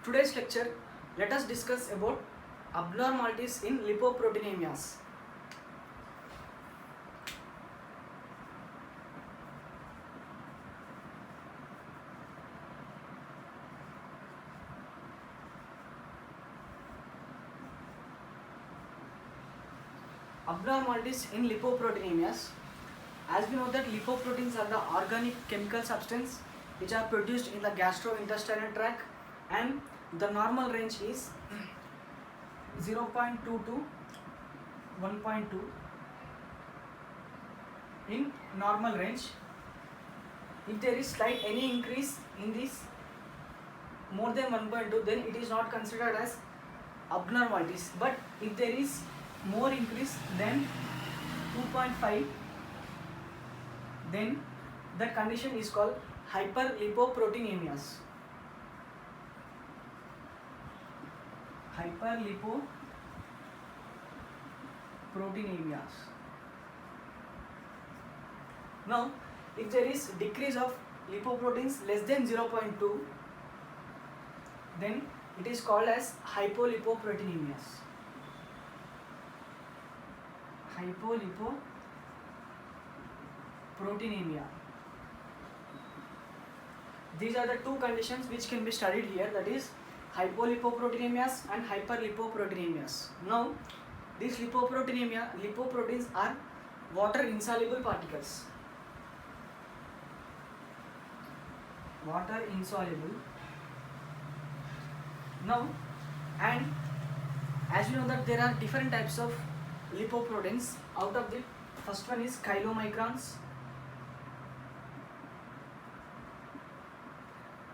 Today's lecture, let us discuss about abnormalities in lipoproteinemias. Abnormalities in lipoproteinemias. As we know that lipoproteins are the organic chemical substance which are produced in the gastrointestinal tract, and the normal range is 0.2 to 1.2 in normal range. If there is slight any increase in this more than 1.2, then it is not considered as abnormalities. But if there is more increase than 2.5, then that condition is called hyperlipoproteinemias. Hyperlipoproteinemias. Now, if there is decrease of lipoproteins less than 0.2, then it is called as hypolipoproteinemias. Hypolipoproteinemia. These are the two conditions which can be studied here, that is hypolipoproteinemias and hyperlipoproteinemias. Now, these lipoproteins are water insoluble particles. Water insoluble. Now, and as you know that there are different types of lipoproteins. Out of the first one is chylomicrons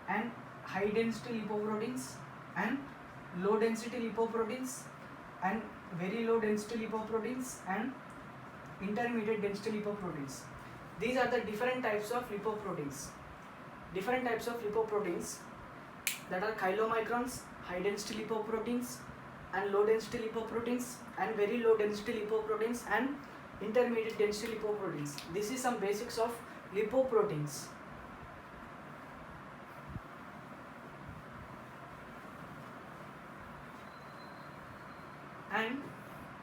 and high density lipoproteins and low density lipoproteins and very low density lipoproteins and intermediate density lipoproteins. These are the different types of lipoproteins. Different types of lipoproteins, that are chylomicrons, high density lipoproteins and low density lipoproteins and very low density lipoproteins and intermediate density lipoproteins. This is some basics of lipoproteins. And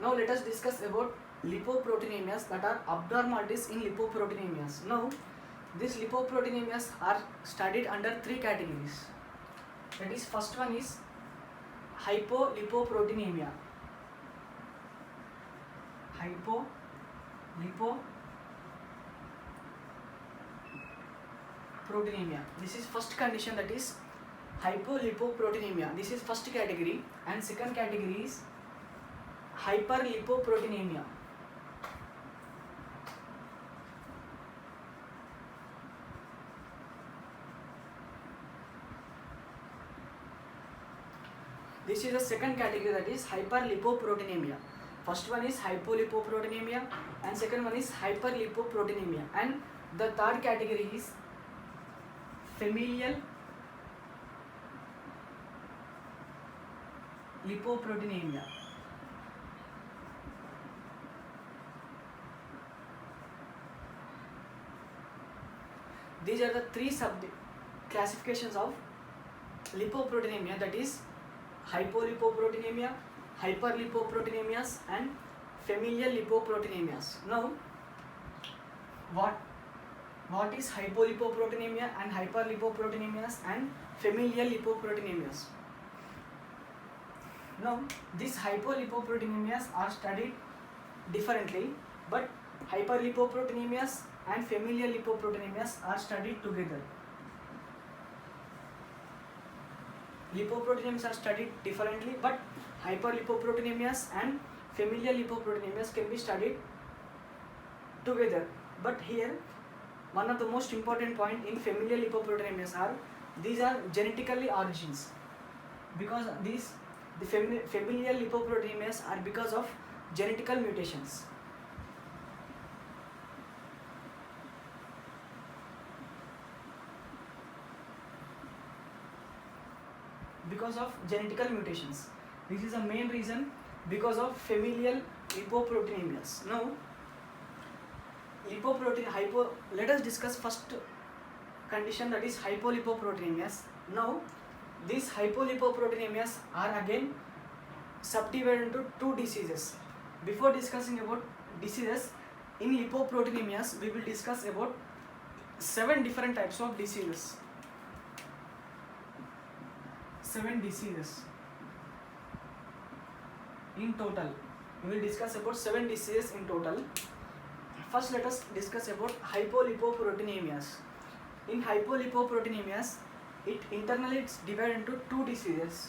now let us discuss about lipoproteinemias, that are abnormalities in lipoproteinemias. Now, these lipoproteinemias are studied under three categories. That is, first one is hypolipoproteinemia. Hypolipoproteinemia. This is first condition, that is hypolipoproteinemia. This is first category. And second category is hyperlipoproteinemia. This is the second category, that is hyperlipoproteinemia. First one is hypolipoproteinemia and second one is hyperlipoproteinemia. And the third category is familial lipoproteinemia. These are the three classifications of lipoproteinemia, that is hypolipoproteinemia, hyperlipoproteinemias and familial lipoproteinemias. Now, what is hypolipoproteinemia and hyperlipoproteinemias and familial lipoproteinemias? Now, these hypolipoproteinemias are studied differently, but hyperlipoproteinemias and familial lipoproteinemias are studied together. Lipoproteinemias are studied differently, but hyperlipoproteinemias and familial lipoproteinemias can be studied together. But here, one of the most important point in familial lipoproteinemias are, these are genetically origins, because the familial lipoproteinemias are because of genetical mutations. Because of genetical mutations. This is the main reason because of familial lipoproteinemias. Now, let us discuss first condition, that is hypolipoproteinemias. Now, These hypolipoproteinemias are again subdivided into two diseases. Before discussing about diseases, in lipoproteinemias we will discuss about 7 different types of diseases. 7 diseases in total. We will discuss about 7 diseases in total. First, let us discuss about hypolipoproteinemias. In hypolipoproteinemias, it internally it's divided into 2 diseases.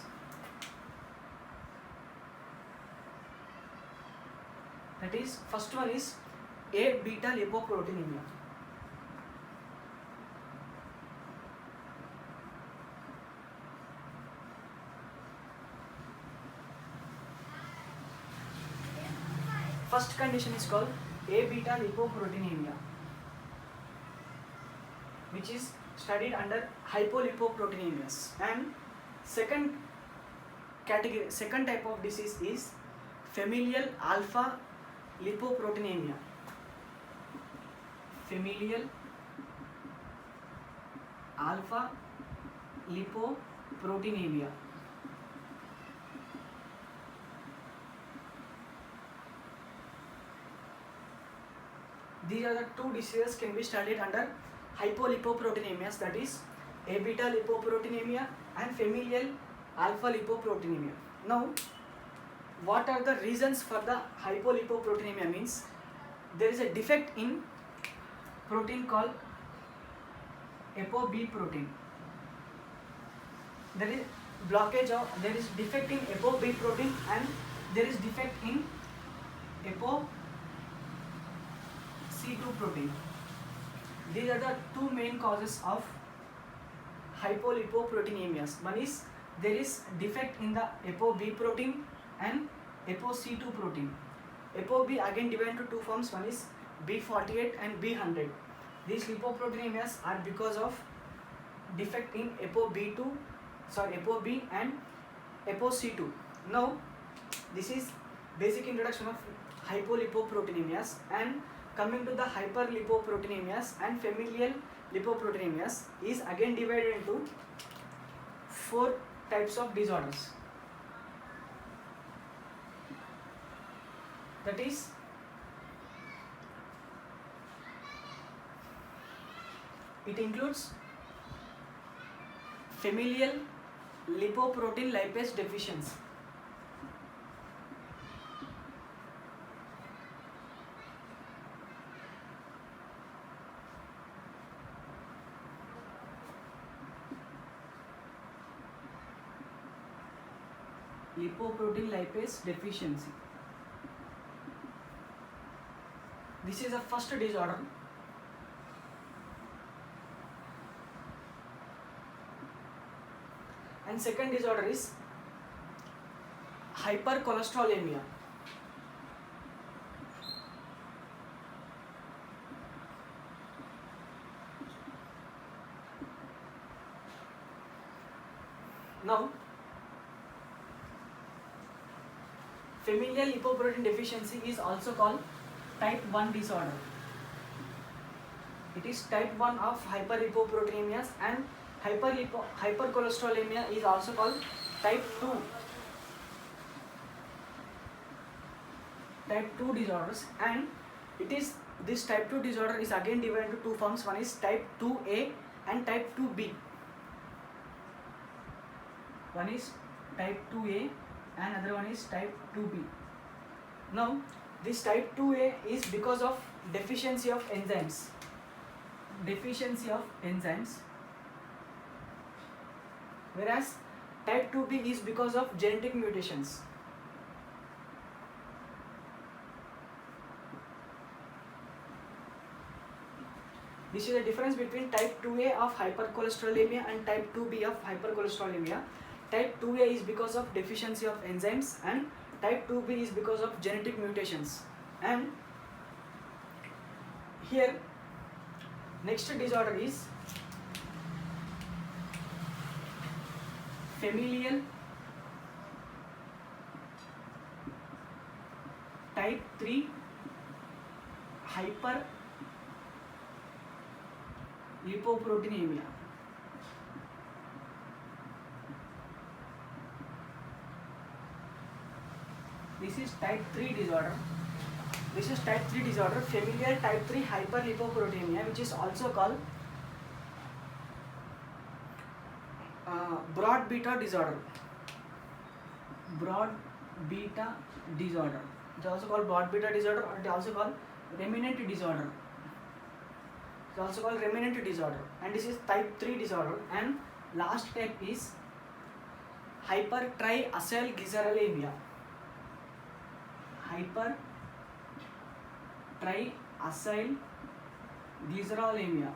That is, first one is A beta lipoproteinemia. First condition is called A beta lipoproteinemia, which is studied under hypolipoproteinemias. And second type of disease is familial alpha lipoproteinemia. Familial alpha lipoproteinemia. These are the 2 diseases can be studied under hypolipoproteinemias, that is A beta lipoproteinemia and familial alpha lipoproteinemia. Now, what are the reasons for the hypolipoproteinemia? Means there is a defect in protein called ApoB protein. There is defect in ApoB protein and there is defect in ApoC2 protein. These are the 2 main causes of hypolipoproteinemias. One is there is defect in the ApoB protein and ApoC2 protein. ApoB again divided into 2 forms. One is B48 and B100. These lipoproteinemias are because of defect in ApoB and ApoC2. Now, this is basic introduction of hypolipoproteinemias. And coming to the hyperlipoproteinemias and familial lipoproteinemias is again divided into 4 types of disorders. That is, it includes familial lipoprotein lipase deficiency. Lipoprotein lipase deficiency. This is the first disorder. And second disorder is hypercholesterolemia. Now, familial lipoprotein deficiency is also called type 1 disorder. It is type 1 of hyperlipoproteinemias, and hypercholesterolemia is also called type 2. Type 2 disorders, and this type 2 disorder is again divided into 2 forms. One is type 2A and type 2B. One is type 2A and other one is type 2B. Now, this type 2A is because of deficiency of enzymes. Whereas type 2B is because of genetic mutations. This is the difference between type 2A of hypercholesterolemia and type 2B of hypercholesterolemia. Type 2A is because of deficiency of enzymes and type 2B is because of genetic mutations. And here, next disorder is familial type 3 hyperlipoproteinemia. This is type 3 disorder. This is type 3 disorder, familial type 3 hyperlipoproteinemia, which is also called broad beta disorder. Broad beta disorder. It is also called broad beta disorder, or it is also called remnant disorder. It is also called remnant disorder, and this is type 3 disorder. And last type is hypertriacylglycerolemia. Hypertriacylglycerolemia.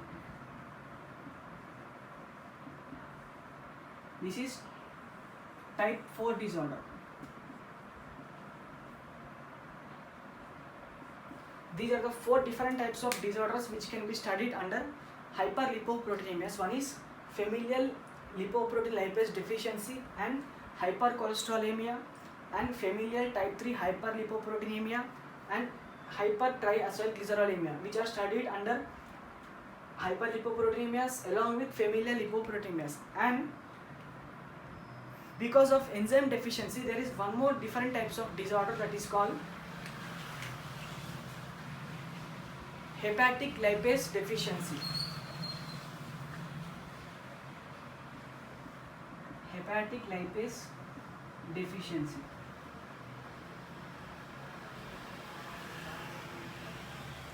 This is type 4 disorder. These are the 4 different types of disorders which can be studied under hyperlipoproteinemias. One is familial lipoprotein lipase deficiency and hypercholesterolemia, and familial type 3 hyperlipoproteinemia and hypertriacylglycerolemia, which are studied under hyperlipoproteinemias along with familial lipoproteinemias. And because of enzyme deficiency, there is one more different types of disorder, that is called hepatic lipase deficiency. Hepatic lipase deficiency.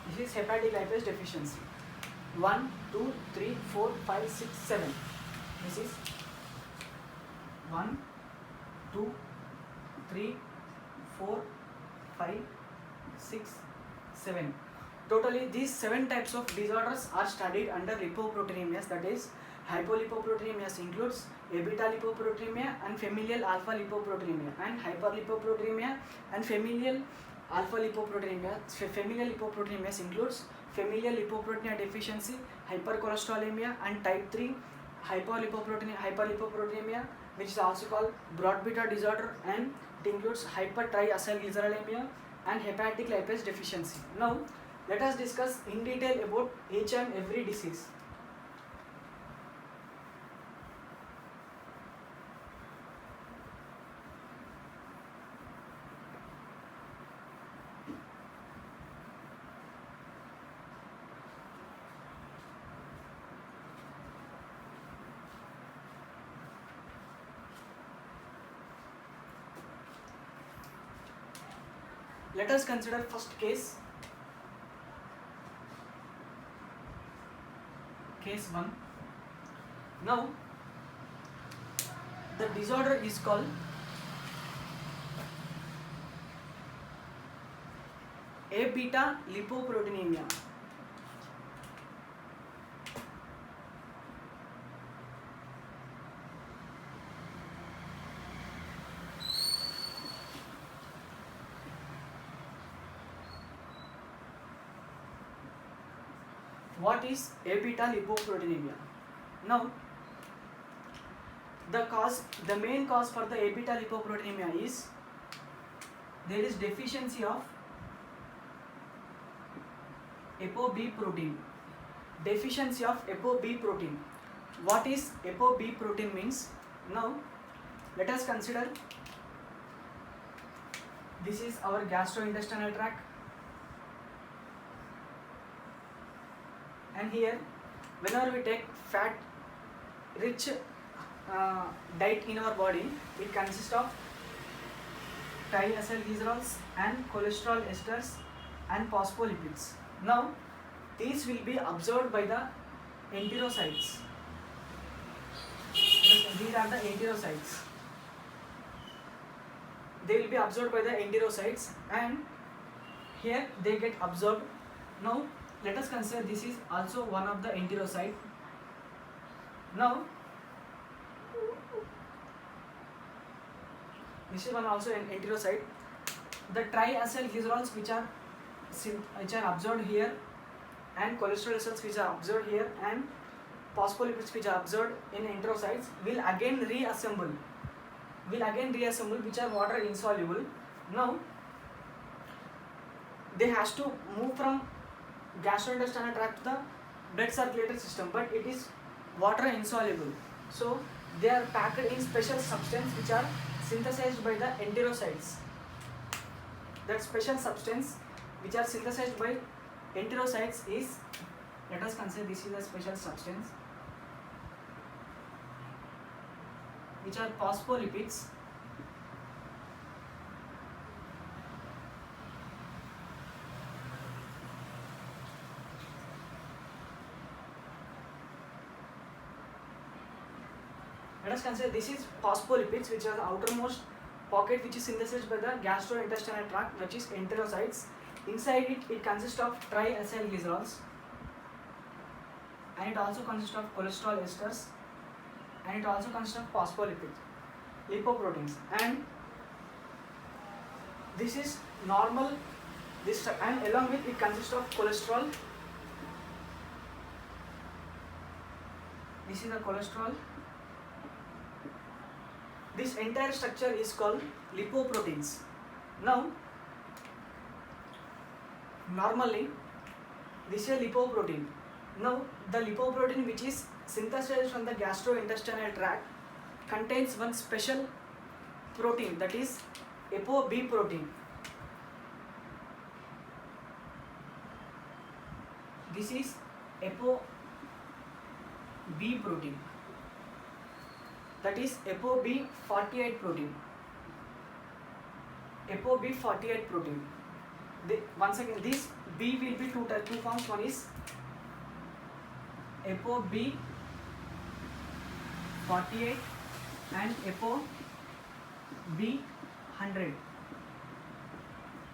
This is hepatic lipase deficiency. 1, 2, 3, 4, 5, 6, 7. This is 1, 2, 3, 4, 5, 6, 7. Totally, these 7 types of disorders are studied under lipoproteinemias. That is, hypolipoproteinemias includes A beta lipoproteinemia and familial alpha lipoproteinemia, and hyperlipoproteinemia and familial alpha lipoproteinemia. Familial lipoproteinemias includes familial lipoproteinemia deficiency, hypercholesterolemia, and type 3 hyperlipoproteinemia, which is also called broad beta disorder, and it includes hypertriacylglycerolemia and hepatic lipase deficiency. Now, let us discuss in detail about each and every disease. Let us consider first case. Case 1. Now, the disorder is called A beta lipoproteinemia. What is A beta lipoproteinemia? Now, the main cause for the A beta lipoproteinemia is there is deficiency of ApoB protein. Deficiency of ApoB protein. What is ApoB protein means? Now, let us consider this is our gastrointestinal tract. And here, whenever we take fat rich diet in our body, it consists of triacylglycerols and cholesterol esters and phospholipids. Now, these will be absorbed by the enterocytes. These are the enterocytes. They will be absorbed by the enterocytes, and here they get absorbed. Now, let us consider this is also one of the enterocyte. Now, this is one also an enterocyte. The triacylglycerols which are absorbed here, and cholesterol esters which are absorbed here, and phospholipids which are absorbed in enterocytes will again reassemble, which are water insoluble. Now, they has to move from gastrointestinal tract to the blood circulatory system, but it is water insoluble. So, they are packed in special substance which are synthesized by the enterocytes. that special substance which are synthesized by enterocytes is, let us consider this is a special substance, which are phospholipids. Let us consider this is phospholipids, which are the outermost pocket which is synthesized by the gastrointestinal tract, which is enterocytes. Inside it consists of triacylglycerols, and it also consists of cholesterol esters, and it also consists of phospholipids, lipoproteins, and this is normal. This and along with it consists of cholesterol. This is the cholesterol. This entire structure is called lipoproteins. Now, normally this is a lipoprotein. Now, the lipoprotein which is synthesized from the gastrointestinal tract contains one special protein, that is ApoB protein. This is ApoB protein, that is ApoB48 protein. ApoB48 protein. Once again, this B will be two forms. One is ApoB48 and ApoB100.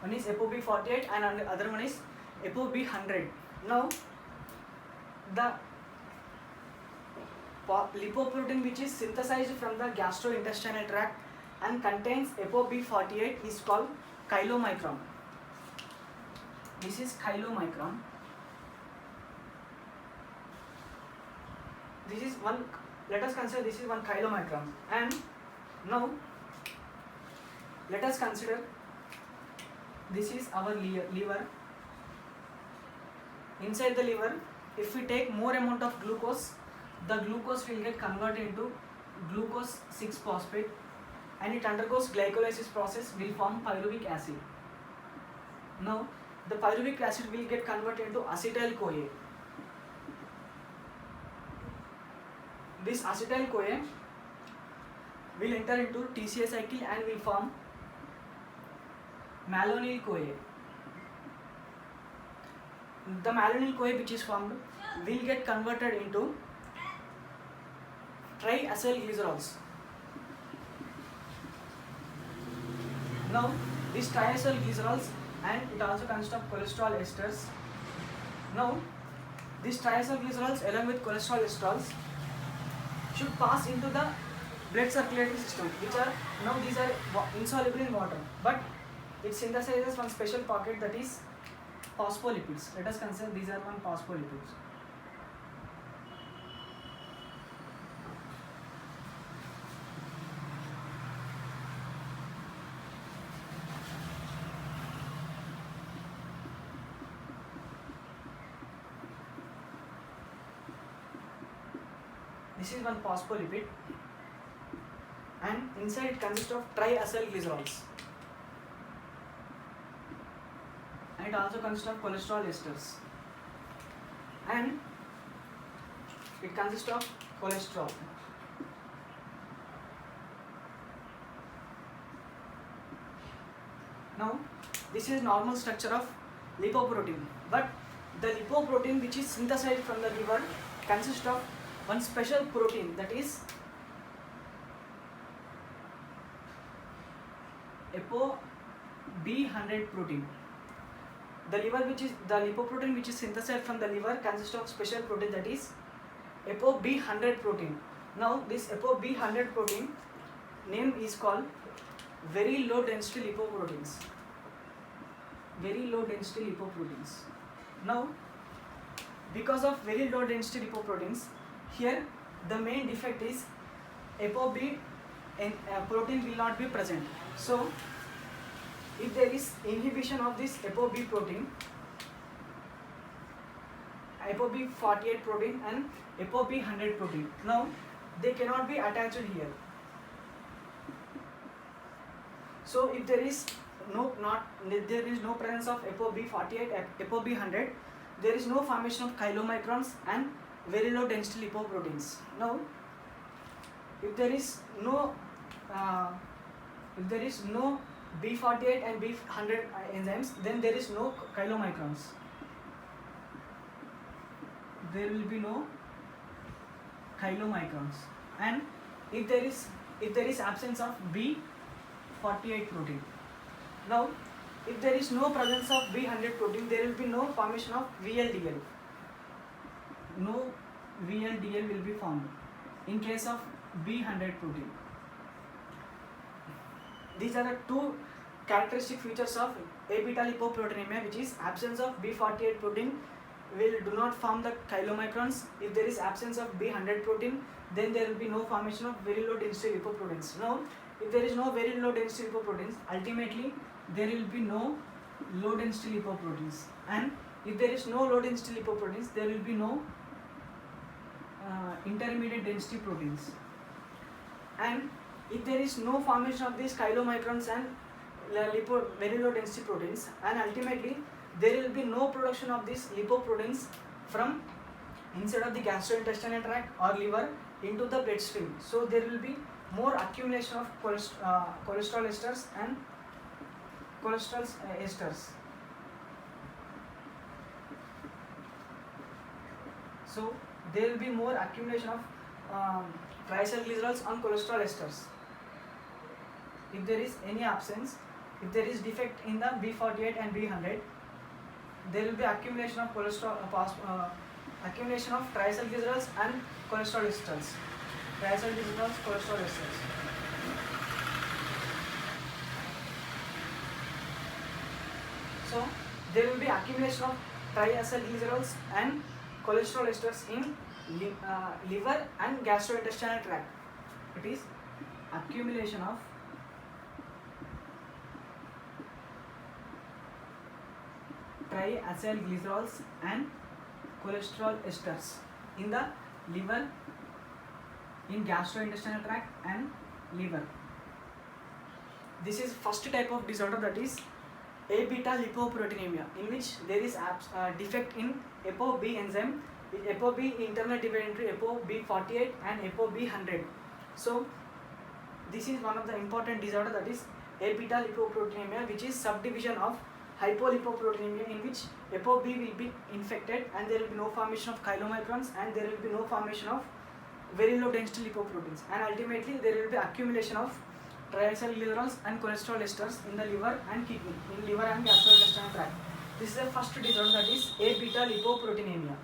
One is ApoB48 and the other one is ApoB100. Now, the lipoprotein which is synthesized from the gastrointestinal tract and contains ApoB48 is called chylomicron. This is chylomicron. This is one, let us consider this is one chylomicron. And now let us consider this is our liver. Inside the liver, if we take more amount of glucose, the glucose will get converted into glucose 6-phosphate, and it undergoes glycolysis process, will form pyruvic acid. Now, the pyruvic acid will get converted into acetyl-CoA. This acetyl-CoA will enter into TCA cycle and will form malonyl-CoA. The malonyl-CoA which is formed will get converted into triacylglycerols. Now, these triacylglycerols, and it also consists of cholesterol esters. Now, these triacylglycerols along with cholesterol esters should pass into the blood circulatory system, which are, now these are insoluble in water, but it synthesizes one special pocket, that is phospholipids. Let us consider these are one phospholipids. This is one phospholipid, and inside it consists of triacylglycerols, and it also consists of cholesterol esters, and it consists of cholesterol. Now, this is normal structure of lipoprotein, but the lipoprotein which is synthesized from the liver consists of one special protein, that is ApoB100 protein. The lipoprotein which is synthesized from the liver consists of special protein, that is ApoB100 protein. Now, this ApoB100 protein name is called very low density lipoproteins. Very low density lipoproteins. Now, because of very low density lipoproteins, here the main defect is ApoB protein will not be present. So, if there is inhibition of this ApoB protein, ApoB48 protein and ApoB100 protein, now they cannot be attached here. So, if there is there is no presence of ApoB48, ApoB100. There is no formation of chylomicrons and very low density lipoproteins. Now, if there is no B48 and B100 enzymes, then there is no chylomicrons. There will be no chylomicrons. And if there is absence of B48 protein. Now, if there is no presence of B100 protein, there will be no formation of VLDL. No VLDL will be formed in case of B100 protein. These are the two characteristic features of A-beta lipoproteinemia, which is absence of B48 protein do not form the chylomicrons. If there is absence of B100 protein, then there will be no formation of very low density lipoproteins. Now, if there is no very low density lipoproteins, ultimately there will be no low density lipoproteins. And if there is no low density lipoproteins, there will be no intermediate density proteins. And if there is no formation of these chylomicrons and very low density proteins, and ultimately there will be no production of these lipoproteins from inside of the gastrointestinal tract or liver into the bloodstream. So there will be more accumulation of cholesterol esters and cholesterol esters. So there will be more accumulation of triglycerols and cholesterol esters. If there is any absence, if there is defect in the B48 and B100, there will be accumulation of accumulation of triglycerols and cholesterol esters. Triglycerols, cholesterol esters. So there will be accumulation of triglycerols and cholesterol esters in liver and gastrointestinal tract. It is accumulation of triacylglycerols and cholesterol esters in the liver, in gastrointestinal tract and liver. This is first type of disorder, that is A-beta lipoproteinemia, in which there is defect in ApoB enzyme. ApoB internally divided into ApoB48 and ApoB100. So this is one of the important disorder, that is A-beta lipoproteinemia, which is subdivision of hypolipoproteinemia, in which ApoB will be infected and there will be no formation of chylomicrons and there will be no formation of very low density lipoproteins, and ultimately there will be accumulation of triglycerols and cholesterol esters in the liver and kidney, in liver and gastrointestinal tract. This is the first disorder, that is A-beta lipoproteinemia.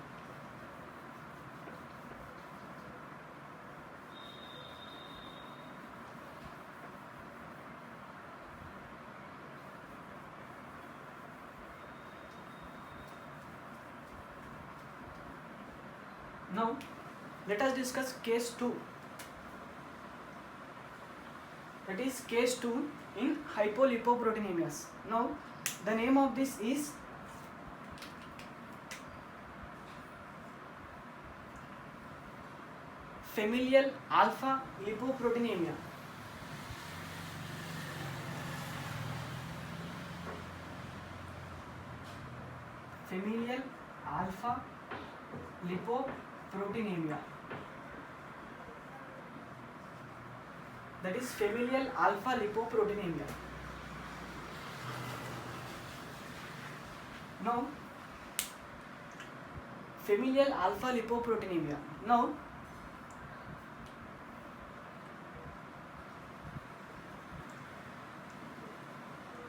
Now, let us discuss case 2. That is case 2 in hypolipoproteinemias. Now, the name of this is familial alpha lipoproteinemia. Familial alpha lipoproteinemia. That is familial alpha lipoproteinemia. Now, familial alpha lipoproteinemia. Now,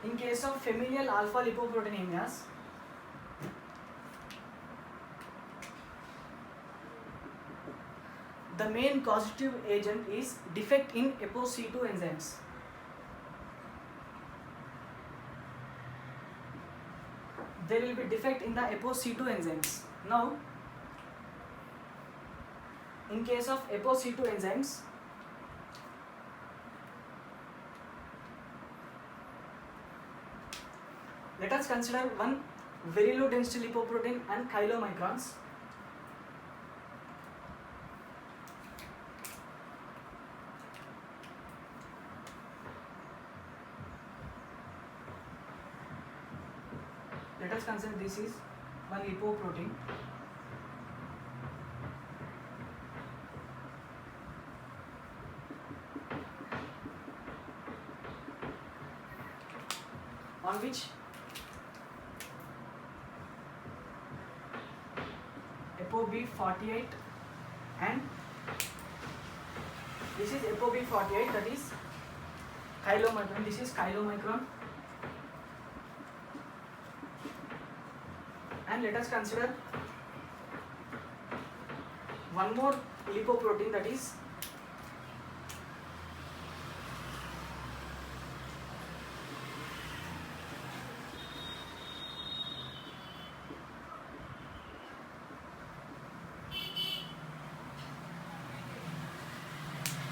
in case of familial alpha lipoproteinemias, the main causative agent is defect in ApoC2 enzymes. There will be defect in the ApoC2 enzymes. Now, in case of ApoC2 enzymes, let us consider one very low density lipoprotein and chylomicrons. let us consider this is one lipoprotein. On which ApoB48 and this is ApoB48, that is chylomicron. This is chylomicron. And let us consider one more lipoprotein, that is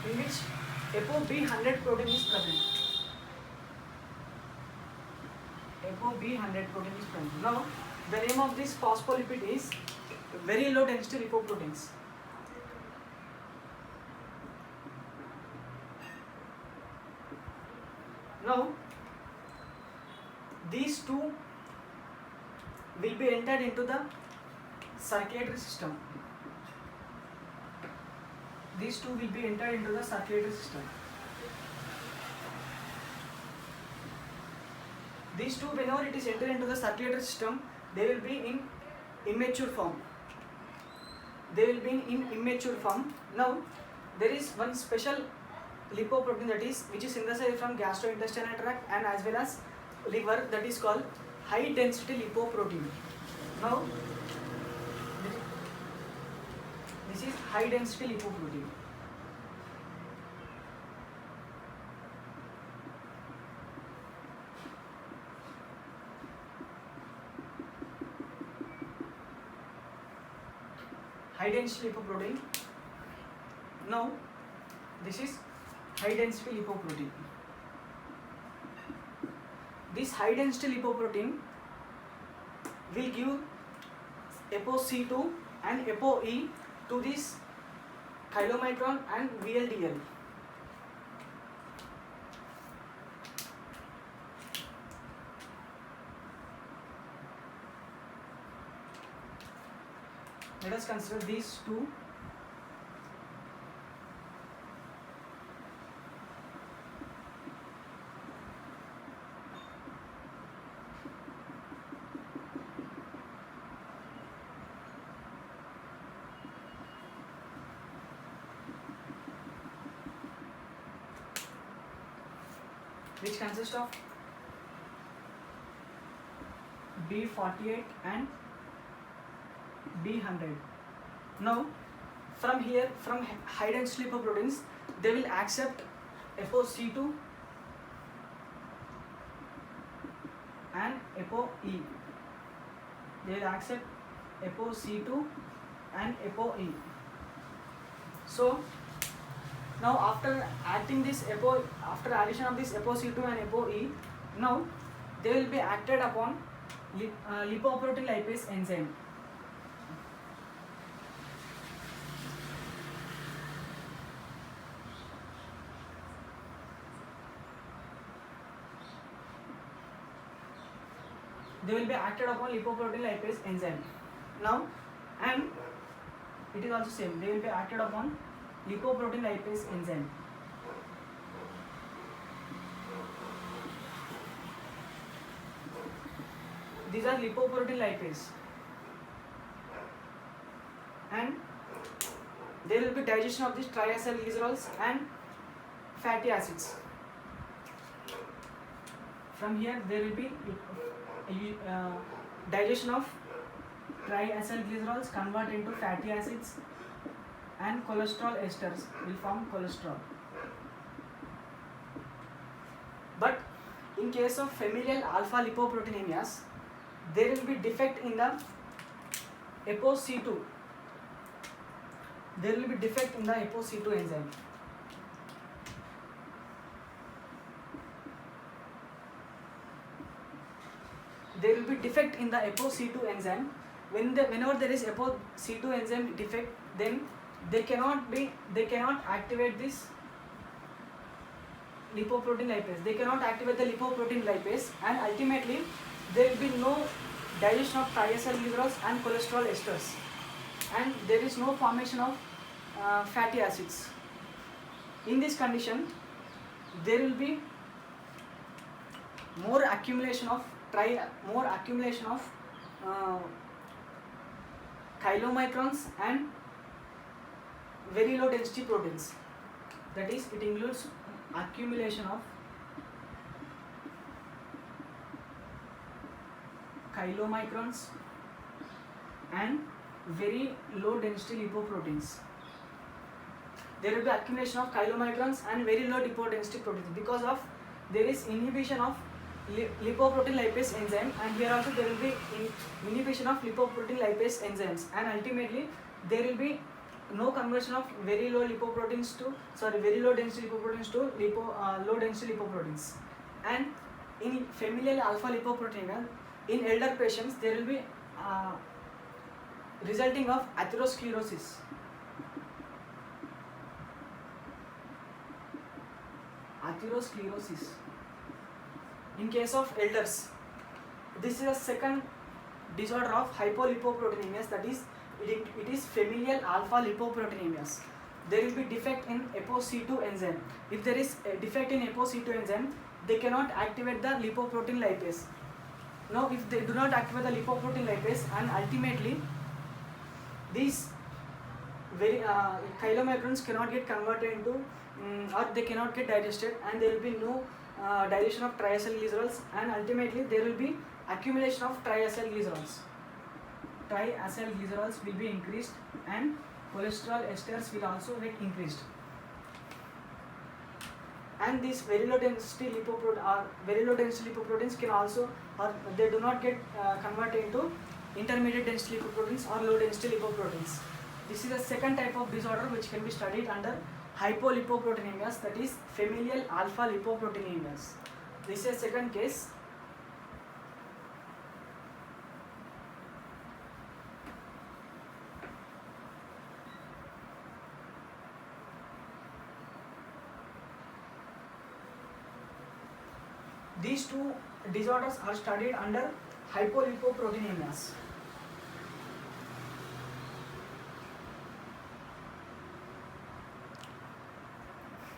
in which ApoB100 protein is present. ApoB100 protein is present. Now, the name of this phospholipid is very low density lipoproteins. Now, these two will be entered into the circulatory system. These two will be entered into the circulatory system. These two, whenever it is entered into the circulatory system, they will be in immature form. They will be in immature form. Now, there is one special lipoprotein, that is which is synthesized from gastrointestinal tract and as well as liver, that is called high density lipoprotein. Now, this is high density lipoprotein. High density lipoprotein. Now, this is high density lipoprotein. This high density lipoprotein will give ApoC2 and ApoE to this chylomicron and VLDL. Let us consider these two. Which consist of B48 and B100. Now, from here, from high density lipoproteins, they will accept ApoC2 and ApoE. They will accept ApoC2 and ApoE. So, now after acting this after addition of this ApoC2 and ApoE, now they will be acted upon lipoprotein lipase enzyme. They will be acted upon lipoprotein lipase enzyme. Now, and it is also same. They will be acted upon lipoprotein lipase enzyme. These are lipoprotein lipase, and there will be digestion of these triacylglycerols and fatty acids. From here, there will be digestion of triacylglycerols convert into fatty acids, and cholesterol esters will form cholesterol. But in case of familial alpha lipoproteinemias, there will be defect in the ApoC2. There will be defect in the ApoC2 enzyme. There will be defect in the ApoC2 enzyme. Whenever there is ApoC2 enzyme defect, then they cannot activate this lipoprotein lipase. They cannot activate the lipoprotein lipase, and ultimately there will be no digestion of triacylglycerols and cholesterol esters, and there is no formation of fatty acids. In this condition, there will be more accumulation of chylomicrons and very low density proteins. That is, it includes accumulation of chylomicrons and very low density lipoproteins. There will be accumulation of chylomicrons and very low density proteins because of there is inhibition of lipoprotein lipase enzyme, and here also there will be inhibition of lipoprotein lipase enzymes, and ultimately there will be no conversion of very low density lipoproteins to low density lipoproteins. And in familial alpha lipoproteinemia, in elder patients there will be resulting of atherosclerosis. In case of elders, this is a second disorder of hypolipoproteinemias, that is, it is familial alpha lipoproteinemias. There will be defect in ApoC2 enzyme. If there is a defect in ApoC2 enzyme, they cannot activate the lipoprotein lipase. Now, if they do not activate the lipoprotein lipase, and ultimately these very chylomicrons cannot get converted into or they cannot get digested, and there will be no digestion of triacylglycerols, and ultimately there will be accumulation of triacylglycerols. Triacylglycerols will be increased and cholesterol esters will also get increased. And these very low density lipoproteins can also, or they do not get converted into intermediate density lipoproteins or low density lipoproteins. This is the second type of disorder which can be studied under hypolipoproteinemias, that is familial alpha lipoproteinemias. This is a second case. These two disorders are studied under hypolipoproteinemias.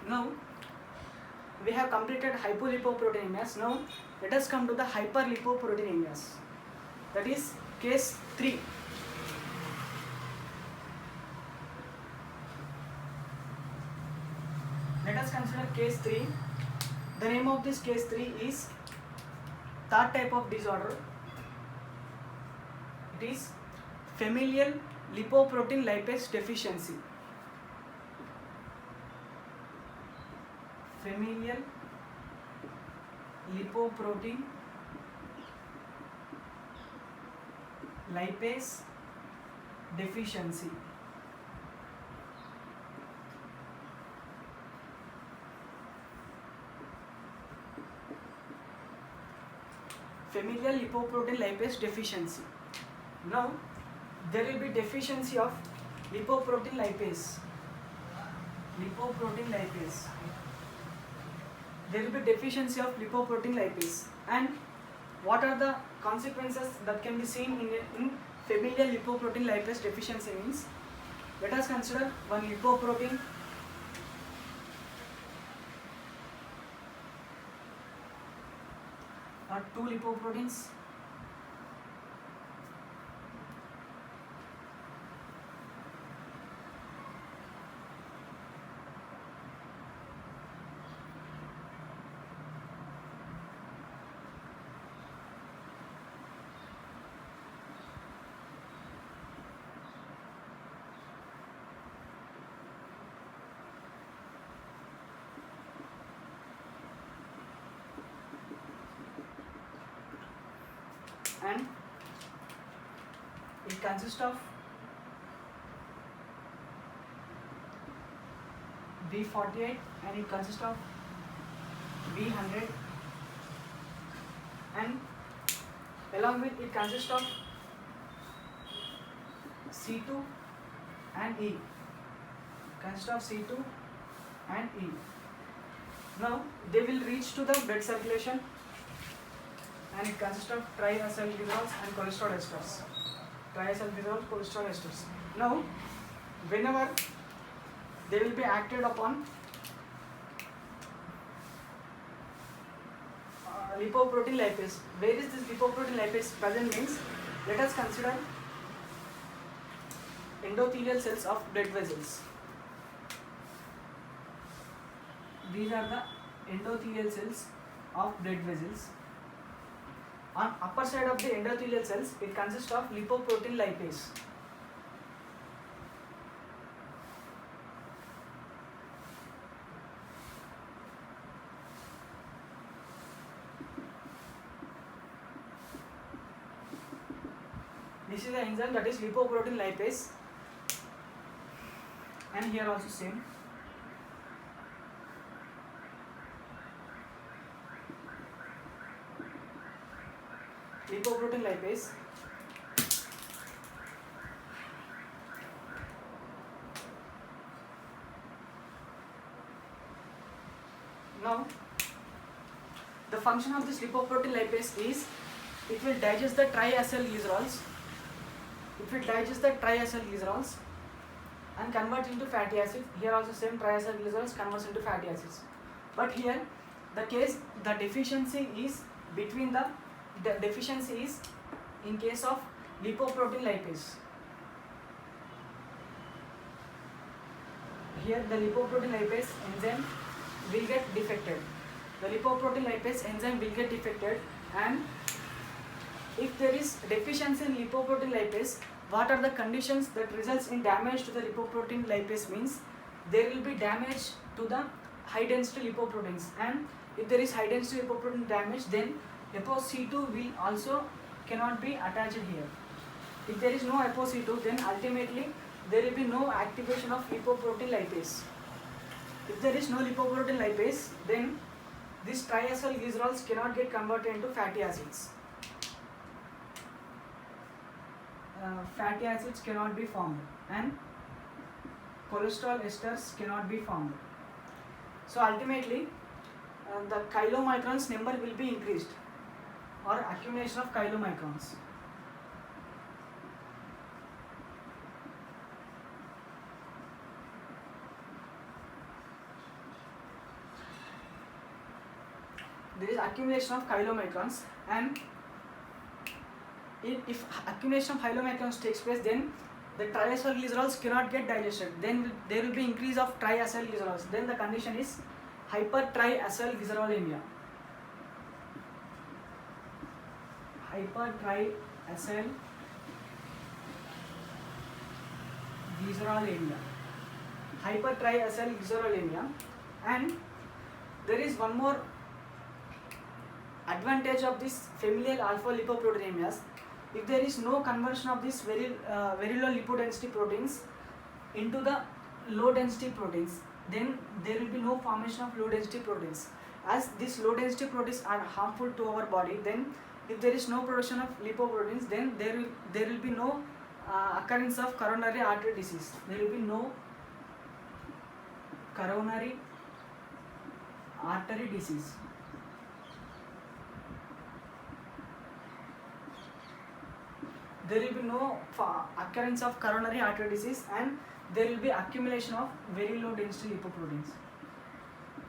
Now, we have completed hypolipoproteinemias. Now, let us come to the hyperlipoproteinemias. That is case 3. Let us consider case 3. The name of this case 3 is third type of disorder. It is familial lipoprotein lipase deficiency. Familial lipoprotein lipase deficiency. Familial lipoprotein lipase deficiency. Now, there will be deficiency of lipoprotein lipase. There will be deficiency of lipoprotein lipase. And what are the consequences that can be seen in familial lipoprotein lipase deficiency means? Let us consider one lipoprotein or two lipoproteins. And it consists of B48 and it consists of B100, and along with it consists of C2 and E. Now they will reach to the blood circulation and it consists of triacylglycerols and cholesterol esters. Triacylglycerols, cholesterol esters. Now, whenever they will be acted upon lipoprotein lipase. Where is this lipoprotein lipase present means? Let us consider endothelial cells of blood vessels. These are the endothelial cells of blood vessels. On upper side of the endothelial cells, it consists of lipoprotein lipase. This is the enzyme that is lipoprotein lipase, and here also same. Lipoprotein lipase. Now, the function of this lipoprotein lipase is it will digest the triacylglycerols. It will digest the triacylglycerols and convert into fatty acids. Here also same, triacylglycerols converts into fatty acids. But here the deficiency is between the deficiency is in case of lipoprotein lipase. Here the lipoprotein lipase enzyme will get defected. The lipoprotein lipase enzyme will get defected, and if there is deficiency in lipoprotein lipase, what are the conditions that results in damage to the lipoprotein lipase means there will be damage to the high density lipoproteins, and if there is high density lipoprotein damage, then ApoC2 will also cannot be attached here. If there is no ApoC2, then ultimately there will be no activation of lipoprotein lipase. If there is no lipoprotein lipase, then these triacylglycerols cannot get converted into fatty acids. Fatty acids cannot be formed, and cholesterol esters cannot be formed. So ultimately, the chylomicrons number will be increased, or accumulation of chylomicrons. There is accumulation of chylomicrons, and if accumulation of chylomicrons takes place, then the triacylglycerols cannot get digested. Then there will be increase of triacylglycerols. Then the condition is hypertriacylglycerolemia. Hypertriacylglycerolemia. Hypertriacylglycerolemia. And there is one more advantage of this familial alpha lipoproteinemias. If there is no conversion of these very low lipodensity proteins into the low density proteins, then there will be no formation of low density proteins. As these low density proteins are harmful to our body, then if there is no production of lipoproteins, then there will be no occurrence of coronary artery disease. There will be no coronary artery disease. There will be no occurrence of coronary artery disease, and there will be accumulation of very low density lipoproteins,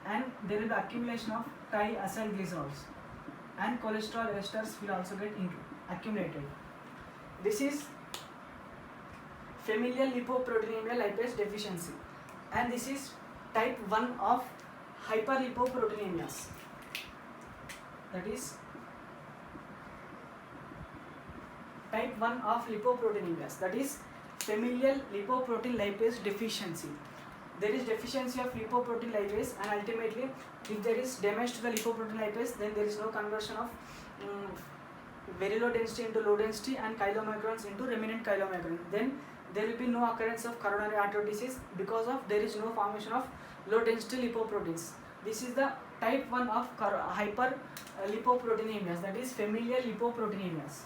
and there will be accumulation of triacylglycerols, and cholesterol esters will also get accumulated. This is familial lipoproteinemia lipase deficiency, and this is type 1 of hyperlipoproteinemias. That is type 1 of lipoproteinemias, that is familial lipoprotein lipase deficiency. There is deficiency of lipoprotein lipase, and ultimately if there is damage to the lipoprotein lipase, then there is no conversion of very low density into low density and chylomicrons into remnant chylomicron. Then there will be no occurrence of coronary artery disease because of there is no formation of low density lipoproteins. This is the type 1 of hyperlipoproteinemias, that is familial lipoproteinemias.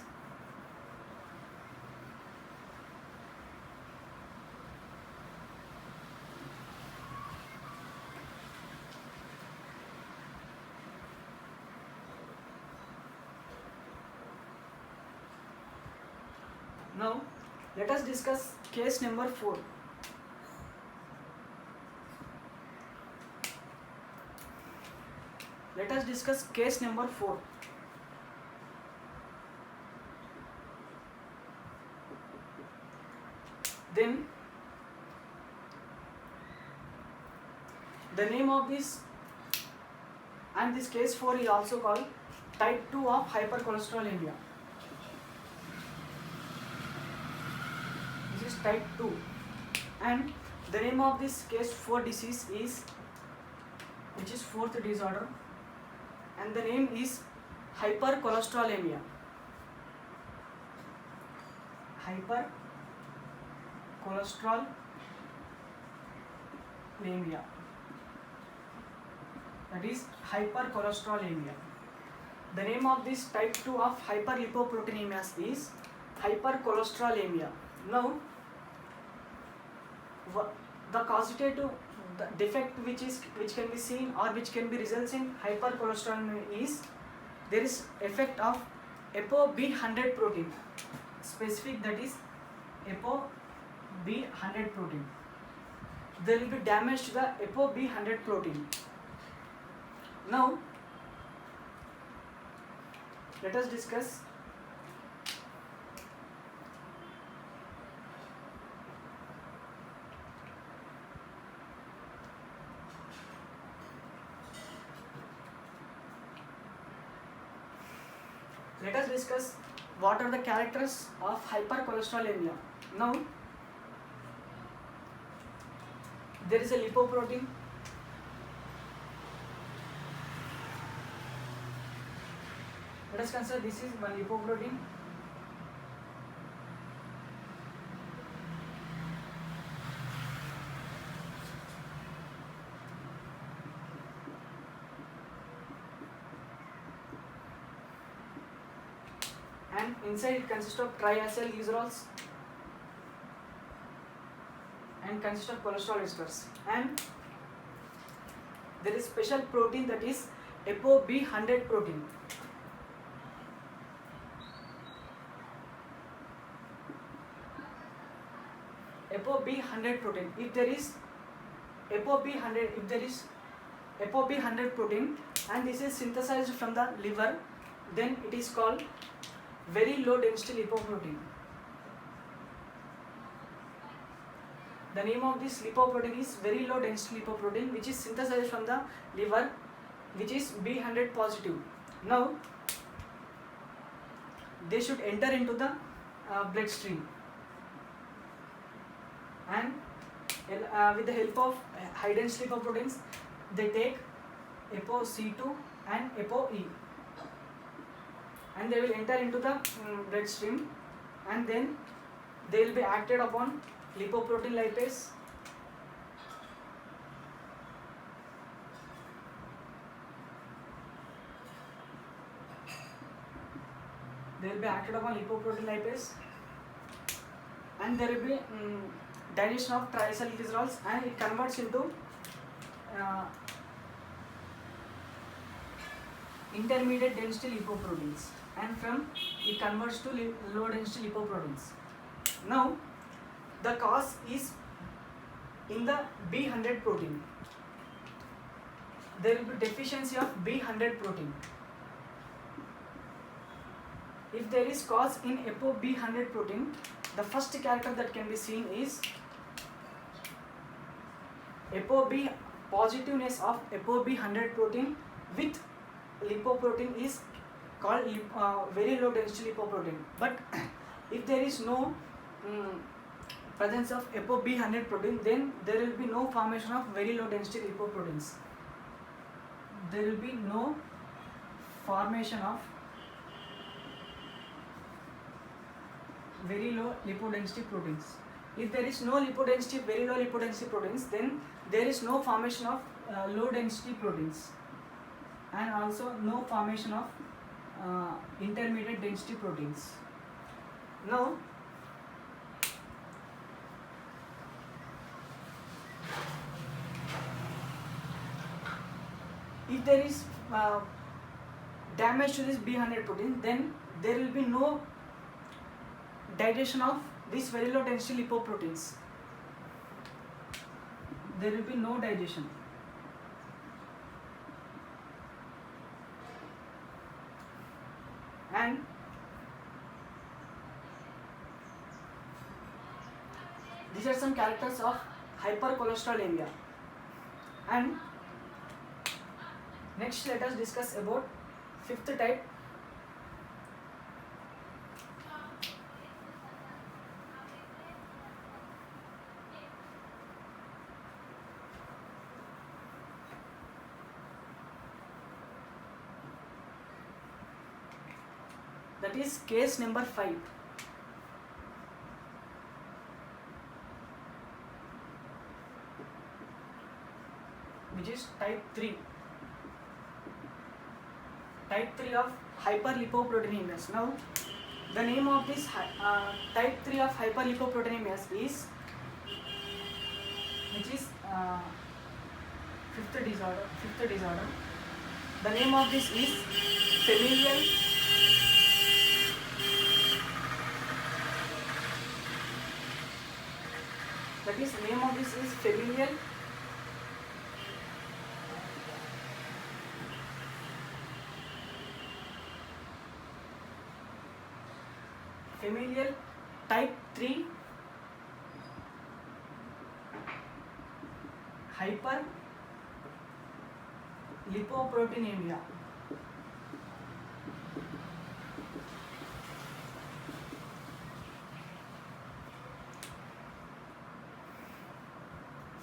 Now let us discuss case number 4. Let us discuss case number 4. Then the name of this, and this case 4 is also called type 2 of hypercholesterolemia. This is type 2, and the name of this case 4 disease is, which is fourth disorder, and the name is hypercholesterolemia. Hypercholesterolemia. That is hypercholesterolemia. The name of this type 2 of hyperlipoproteinemia is hypercholesterolemia. Now, the causative defect which can be seen or which can be results in hypercholesterolemia is there is effect of ApoB100 protein, specific, that is ApoB100 protein. There will be damage to the ApoB100 protein. Now let us discuss what are the characters of hypercholesterolemia. Now there is a lipoprotein. Let us consider this is one lipoprotein. And inside it consists of triacyl glycerols and consists of cholesterol esters. And there is special protein, that is ApoB100 protein. ApoB100 protein. If there is ApoB100 protein and this is synthesized from the liver, then it is called very low density lipoprotein. The name of this lipoprotein is very low density lipoprotein, which is synthesized from the liver, which is B100 positive. Now they should enter into the bloodstream, and with the help of high density lipoproteins they take ApoC2 and ApoE, and they will enter into the bloodstream, and then they will be acted upon lipoprotein lipase, and there will be digestion of triacyl glycerols, and it converts into intermediate density lipoproteins, and from it converts to low density lipoproteins. Now the cause is in the B100 protein. There will be deficiency of B100 protein. If there is cause in ApoB100 protein, the first character that can be seen is ApoB positiveness of ApoB100 protein with lipoprotein is called very low density lipoprotein. But if there is no presence of ApoB100 protein, then there will be no formation of very low density lipoproteins. There will be no formation of very low lipodensity proteins. If there is no lipodensity, very low lipodensity proteins, then there is no formation of low density proteins, and also no formation of intermediate density proteins. Now if there is damage to this B100 protein, then there will be no digestion of these very low density lipoproteins. There will be no digestion. And these are some characters of hypercholesterolemia. And next let us discuss about fifth type. That is case number 5. Which is type 3. Type 3 of hyperlipoproteinemias. Now, the name of this type 3 of hyperlipoproteinemias is, which is fifth disorder. The name of this is familial familial type 3 hyperlipoproteinemia.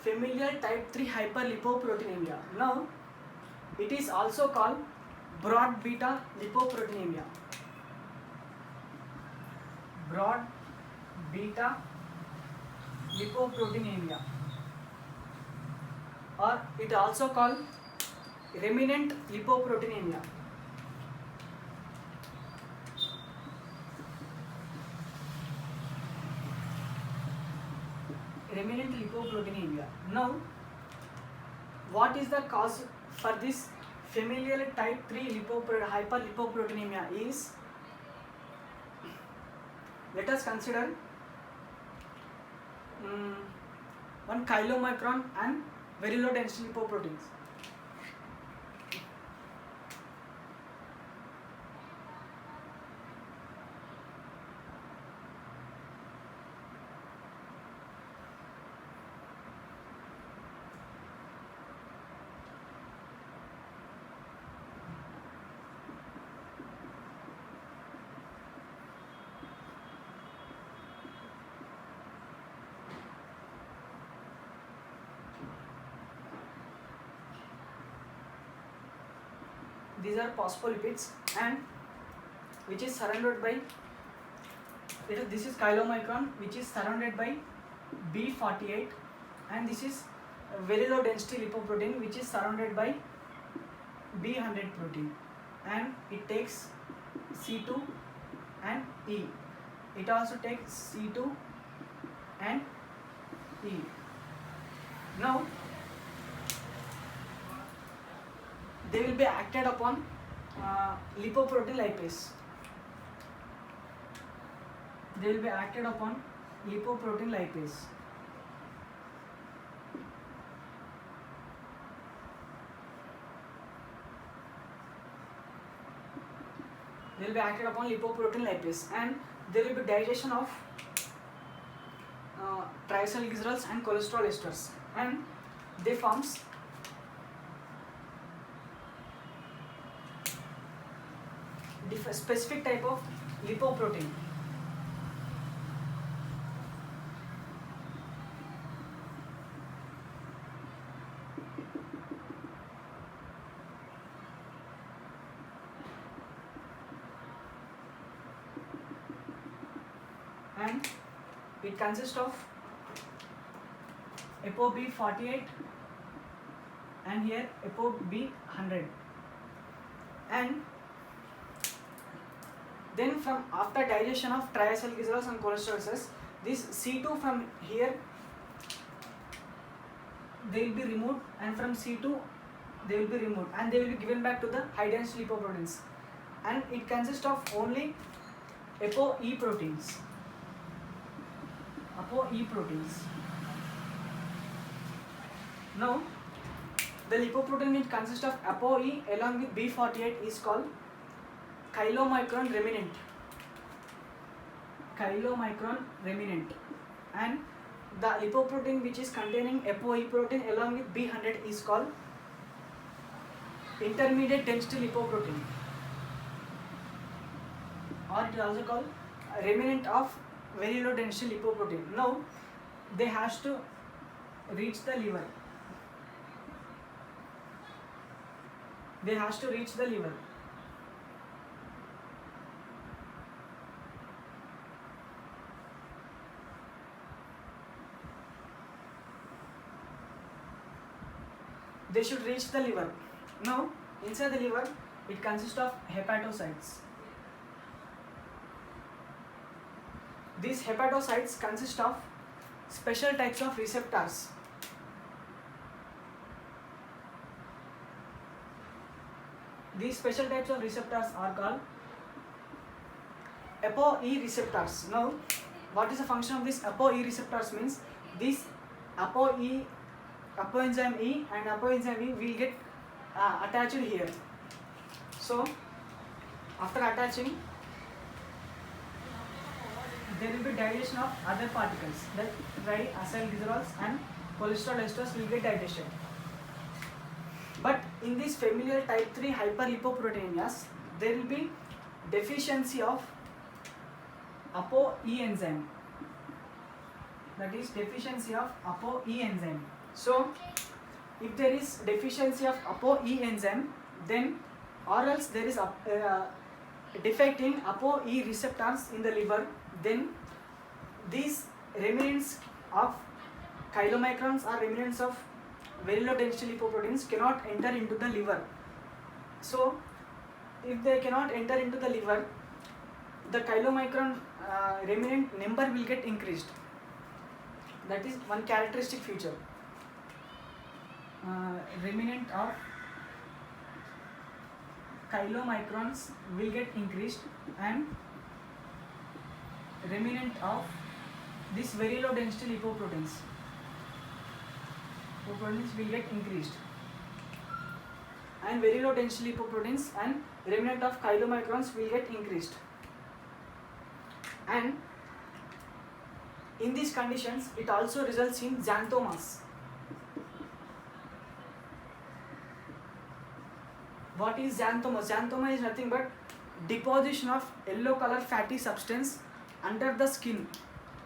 Familial type 3 hyperlipoproteinemia. Now, it is also called broad beta lipoproteinemia. Broad beta lipoproteinemia, or it also called remnant lipoproteinemia. Remnant lipoproteinemia. Now, what is the cause for this familial type 3 hyperlipoproteinemia is, let us consider one chylomicron and very low density lipoproteins. These are phospholipids, and which is surrounded by, this is chylomicron, which is surrounded by B48, and this is a very low density lipoprotein which is surrounded by B100 protein, and it takes C2 and E. It also takes C2 and E. Now, they will be acted upon lipoprotein lipase. They will be acted upon lipoprotein lipase. They will be acted upon lipoprotein lipase, and there will be digestion of triacylglycerols and cholesterol esters, and they forms specific type of lipoprotein. And it consists of ApoB48 and here ApoB100, and then from after digestion of triacylglycerols and cholesterols, this C2 from here they will be removed, and from C2 they will be removed, and they will be given back to the high density lipoproteins, and it consists of only ApoE proteins. ApoE proteins. Now, the lipoprotein which consists of ApoE along with B48 is called chylomicron remnant. Chylomicron remnant. And the lipoprotein which is containing ApoE protein along with B100 is called intermediate density lipoprotein, or it is also called remnant of very low density lipoprotein. Now they has to reach the liver. They has to reach the liver. They should reach the liver. Now, inside the liver, it consists of hepatocytes. These hepatocytes consist of special types of receptors. These special types of receptors are called ApoE receptors. Now, what is the function of these ApoE receptors means these apoenzyme E and apoenzyme E will get attached here. So, after attaching, there will be digestion of other particles like triacylglycerols and cholesterol esters will get digested. But in this familial type 3 hyperlipoproteinemias, there will be deficiency of ApoE enzyme. That is deficiency of ApoE enzyme. So, if there is deficiency of ApoE enzyme, then or else there is a defect in ApoE receptors in the liver, then these remnants of chylomicrons or remnants of very low density lipoproteins cannot enter into the liver. So, if they cannot enter into the liver, the chylomicron remnant number will get increased. That is one characteristic feature. Remnant of chylomicrons will get increased and remnant of this very low density lipoproteins will get increased, and very low density lipoproteins and remnant of chylomicrons will get increased. And in these conditions, it also results in xanthomas. What is xanthoma? Xanthoma is nothing but deposition of yellow color fatty substance under the skin.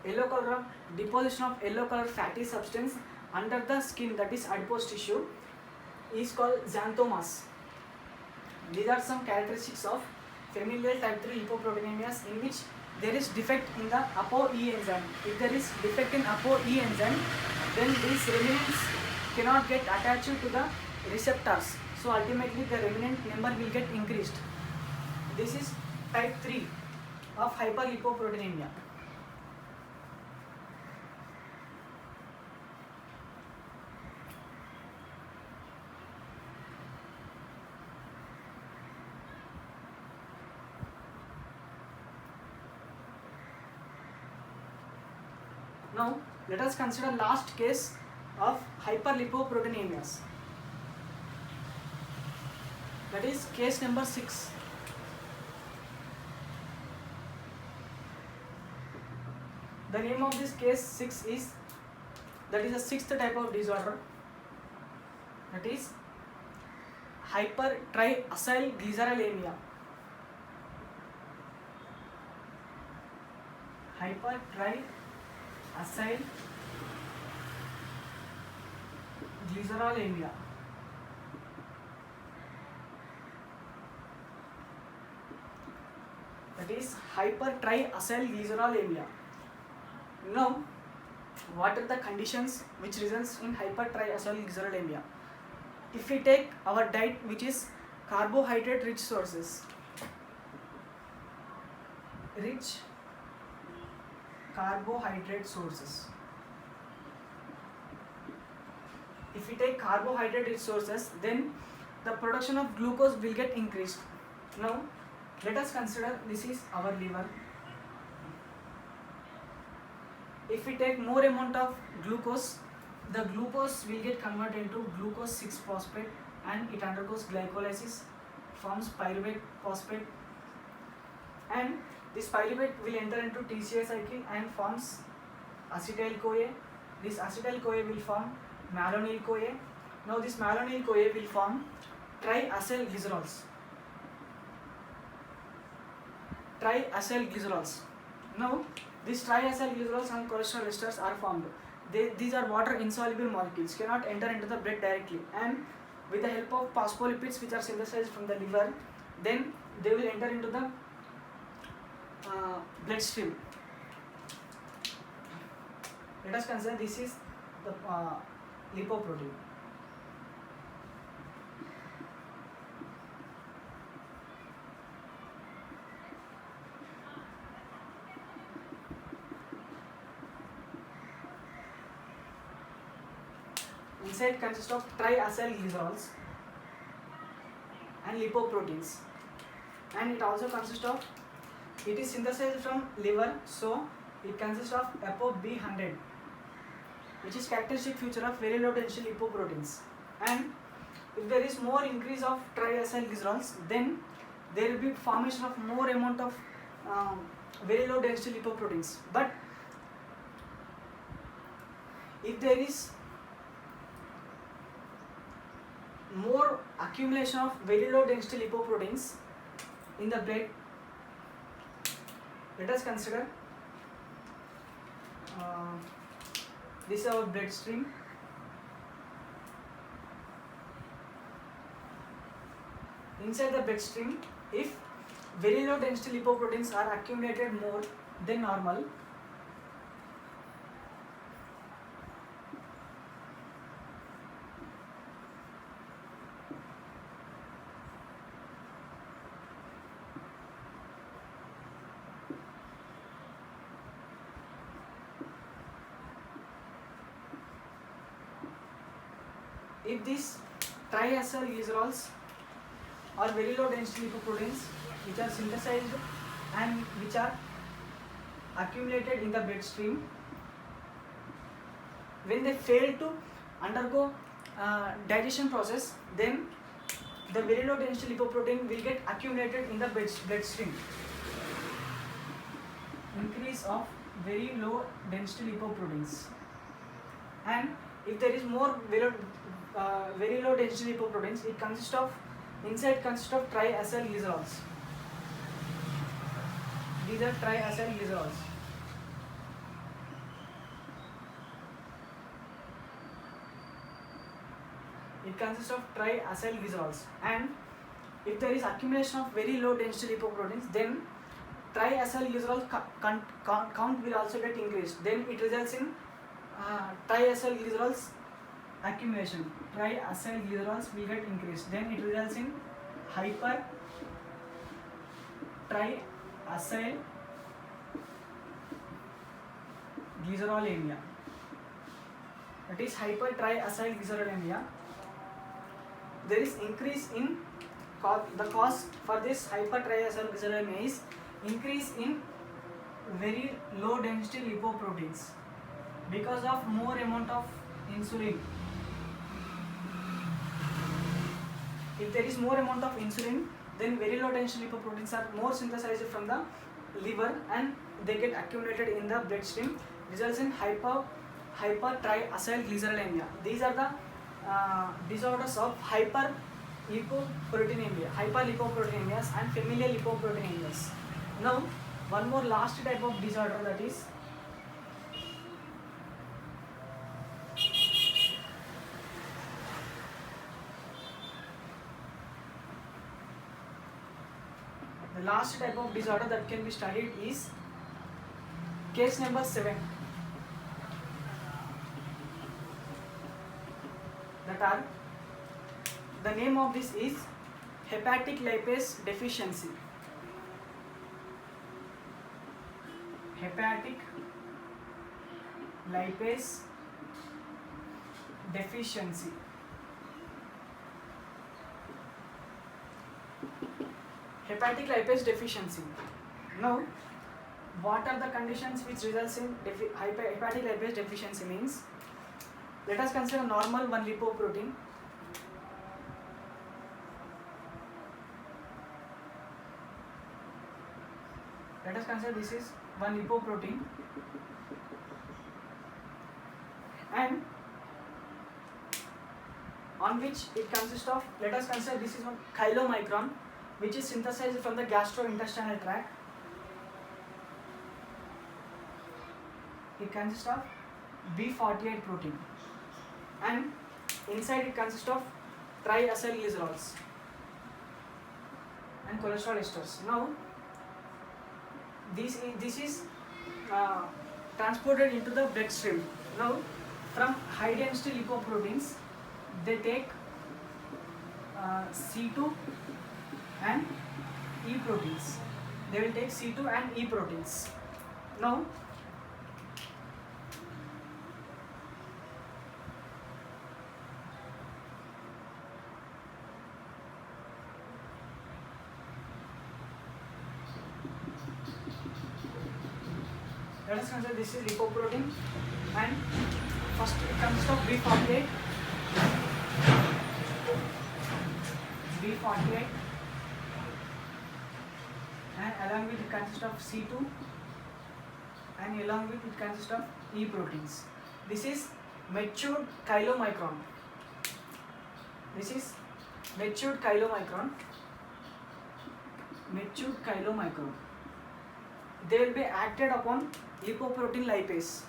Deposition of yellow color fatty substance under the skin, that is adipose tissue, is called xanthomas. These are some characteristics of familial type 3 lipoproteinemias in which there is defect in the ApoE enzyme. If there is defect in ApoE enzyme, then these remnants cannot get attached to the receptors. So ultimately the remnant number will get increased. This is type 3 of hyperlipoproteinemia. Now let us consider last case of hyperlipoproteinemias. That is case number 6. The name of this case 6 is, that is the sixth type of disorder, that is hypertriacylglycerolemia. Hypertriacylglycerolemia. That is hypertriacylglycerolemia. Now, what are the conditions which results in hypertriacylglycerolemia? If we take our diet which is carbohydrate rich sources, if we take carbohydrate rich sources, then the production of glucose will get increased. Now let us consider this is our liver. if we take more amount of glucose, the glucose will get converted into glucose 6 phosphate and it undergoes glycolysis, forms pyruvate phosphate, and this pyruvate will enter into TCA cycle and forms acetyl CoA. This acetyl CoA will form malonyl CoA. Now this malonyl CoA will form triacyl glycerols. Now these triacyl glycerols and cholesterol esters are formed. These are water insoluble molecules, cannot enter into the blood directly, and with the help of phospholipids which are synthesized from the liver, then they will enter into the bloodstream. Let us consider this is the lipoprotein. Inside consists of triacyl glycerols and lipoproteins, and it also consists of, it is synthesized from liver, so it consists of ApoB100, which is characteristic feature of very low density lipoproteins. And if there is more increase of triacyl glycerols, then there will be formation of more amount of very low density lipoproteins. But if there is more accumulation of very low density lipoproteins in the blood, let us consider this is our bloodstream. Inside the bloodstream, if very low density lipoproteins are accumulated more than normal, if these triacyl glycerols or very low density lipoproteins which are synthesized and which are accumulated in the bloodstream, when they fail to undergo digestion process, then the very low density lipoprotein will get accumulated in the bloodstream. Increase of very low density lipoproteins, and if there is more very low density lipoproteins, it consists of, inside consists of triacyl glycerols. These are triacyl glycerols. It consists of triacyl glycerols, and if there is accumulation of very low density lipoproteins, then triacyl glycerol count will also get increased. Then it results in triacyl glycerols accumulation. Triacyl glycerols will get increased. Then it results in hyper triacyl glycerolemia. That is hyper triacyl glycerolemia. There is increase in the cause for this hypertriacyl glycerolemia is increase in very low density lipoproteins because of more amount of insulin. If there is more amount of insulin, then very low density lipoproteins are more synthesized from the liver and they get accumulated in the bloodstream, results in hypertriacyl glycerolemia. These are the disorders of hyperlipoproteinemias and familial lipoproteinemias. Now, one more last type of disorder, that is the last type of disorder that can be studied is case number 7. That are, the name of this is hepatic lipase deficiency. Hepatic lipase deficiency. Hepatic lipase deficiency. Now, what are the conditions which results in hepatic lipase deficiency means, let us consider normal one lipoprotein. Let us consider this is one lipoprotein, and on which it consists of, let us consider this is one chylomicron, which is synthesized from the gastrointestinal tract. It consists of B48 protein, and inside it consists of triacylglycerols and cholesterol esters. Now this is transported into the bloodstream. Now from high density lipoproteins they take C2 and E proteins. They will take C2 and E proteins. Now let us consider this is lipoprotein, and first it consists of B48, and along with it consists of C2, and along with it consists of E proteins. This is matured chylomicron. This is matured chylomicron. They will be acted upon lipoprotein lipase.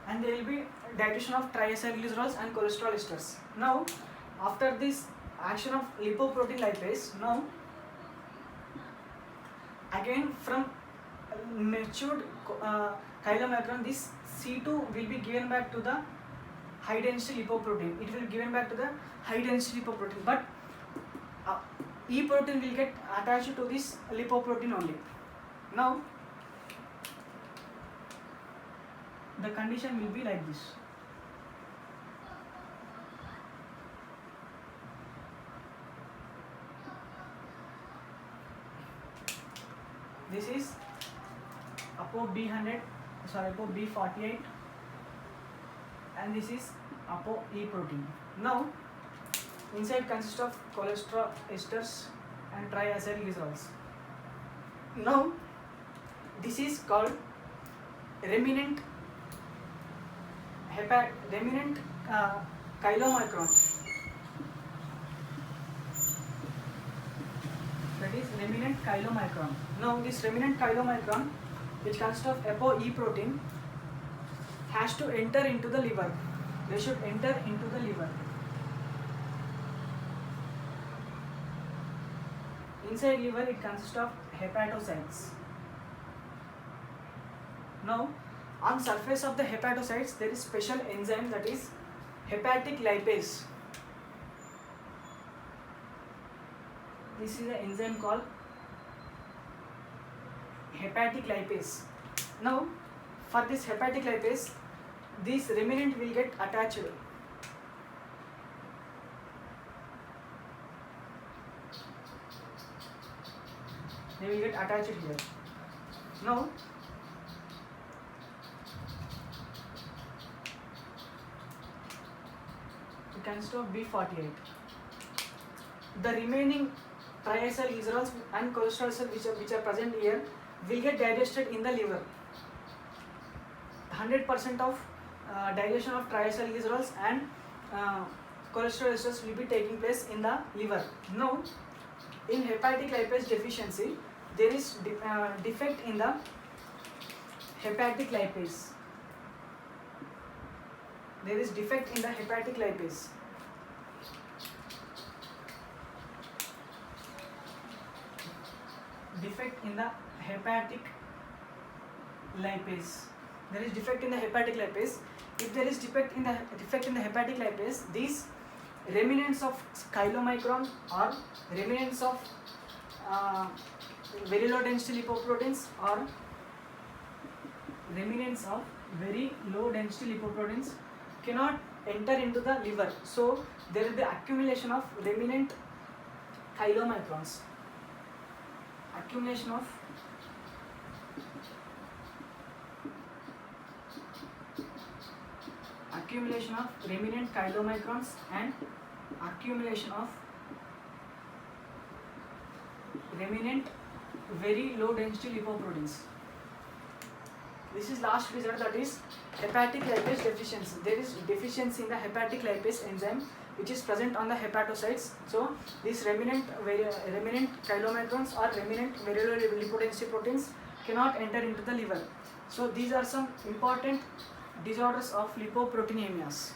And there will be digestion of triacylglycerols and cholesterol esters. Now after this action of lipoprotein lipase, now again from matured chylomicron, this C2 will be given back to the high density lipoprotein. It will be given back to the high density lipoprotein, but E protein will get attached to this lipoprotein only. Now the condition will be like this. This is ApoB48, and this is ApoE protein. Now inside consists of cholesterol esters and triacylglycerols. Now this is called remnant chylomicron. That is remnant chylomicron. Now this remnant chylomicron, which consists of ApoE protein, has to enter into the liver. They should enter into the liver. Inside liver it consists of hepatocytes. Now on surface of the hepatocytes there is special enzyme, that is hepatic lipase. This is an enzyme called hepatic lipase. Now for this hepatic lipase, this remnant will get attached. They will get attached here. Now it consists of B48. The remaining triacylglycerols and cholesterol which are present here will get digested in the liver. 100% of digestion of triacylglycerols and cholesterol esters will be taking place in the liver. Now in hepatic lipase deficiency, there is defect in the hepatic lipase. There is defect in the hepatic lipase. Defect in the hepatic lipase. There is defect in the hepatic lipase. If there is defect in the hepatic lipase, these remnants of chylomicron or remnants of very low density lipoproteins or remnants of very low density lipoproteins cannot enter into the liver, so there will be accumulation of remnant chylomicrons. Accumulation of remnant chylomicrons and accumulation of remnant very low density lipoproteins. This is last result, that is hepatic lipase deficiency. There is deficiency in the hepatic lipase enzyme which is present on the hepatocytes. So these remnant chylomicrons or remnant very low lipodensity proteins cannot enter into the liver. So these are some important disorders of lipoproteinemias.